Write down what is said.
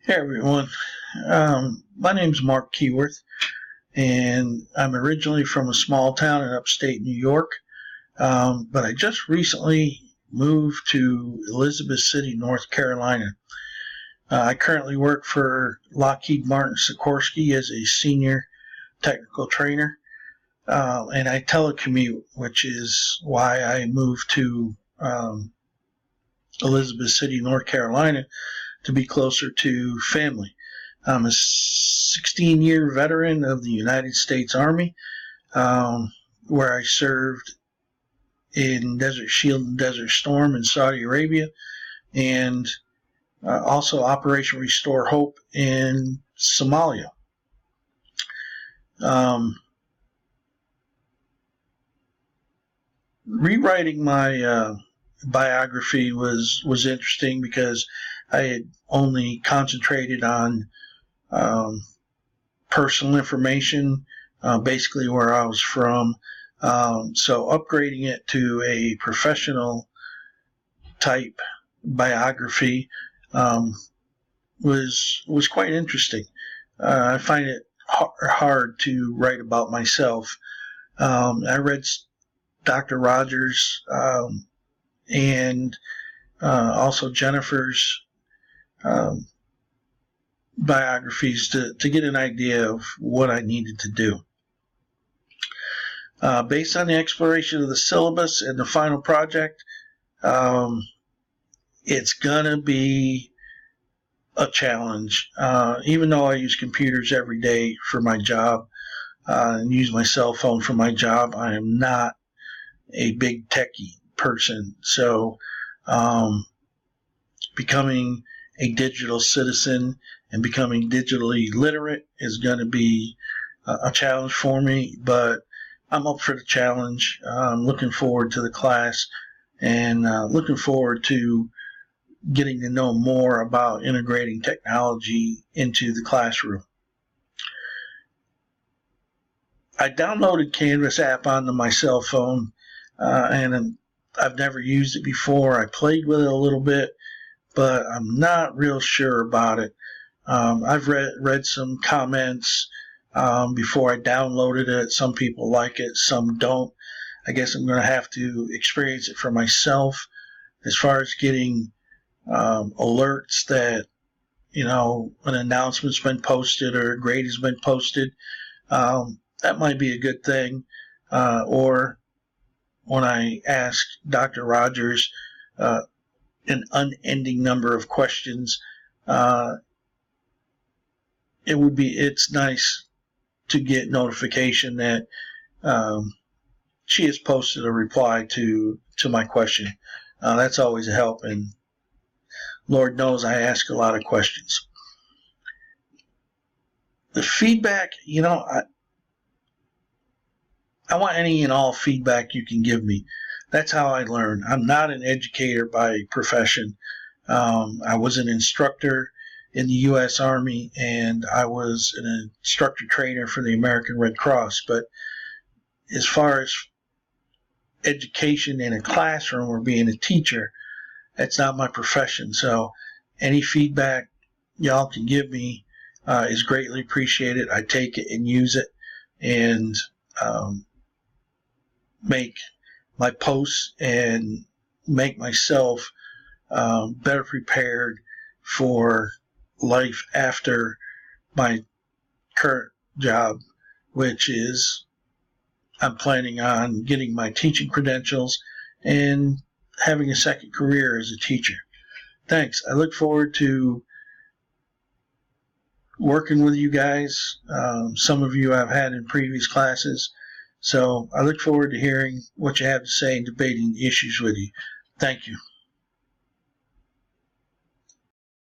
Hey everyone, my name's Mark Keyworth, and I'm originally from a small town in upstate New York, but I just recently moved to Elizabeth City, North Carolina. I currently work for Lockheed Martin Sikorsky as a senior technical trainer, and I telecommute, which is why I moved to Elizabeth City, North Carolina, to be closer to family. I'm a 16-year veteran of the United States Army, where I served in Desert Shield and Desert Storm in Saudi Arabia, and also Operation Restore Hope in Somalia. Rewriting my biography was interesting because I had only concentrated on personal information, basically where I was from. So upgrading it to a professional type biography was quite interesting. I find it hard to write about myself. I read Dr. Rogers and also Jennifer's biographies to get an idea of what I needed to do. Based on the exploration of the syllabus and the final project, it's gonna be a challenge. Even though I use computers every day for my job and use my cell phone for my job, I am not a big techie person. So becoming a digital citizen and becoming digitally literate is going to be a challenge for me, but I'm up for the challenge. I'm looking forward to the class and looking forward to getting to know more about integrating technology into the classroom. I downloaded Canvas app onto my cell phone, and I've never used it before. I played with it a little bit, but I'm not real sure about it. I've read some comments before I downloaded it. Some people like it, some don't. I guess I'm going to have to experience it for myself. As far as getting alerts that an announcement's been posted or a grade has been posted, that might be a good thing. Or when I asked Dr. Rogers an unending number of questions, it's nice to get notification that she has posted a reply to my question. That's always a help, and Lord knows I ask a lot of questions. The feedback, I want any and all feedback you can give me. That's how I learn. I'm not an educator by profession. I was an instructor in the U.S. Army, and I was an instructor trainer for the American Red Cross. But as far as education in a classroom or being a teacher, that's not my profession. So any feedback y'all can give me is greatly appreciated. I take it and use it and make my posts and make myself better prepared for life after my current job, which is I'm planning on getting my teaching credentials and having a second career as a teacher. Thanks. I look forward to working with you guys. Some of you I've had in previous classes. So I look forward to hearing what you have to say and debating issues with you. Thank you.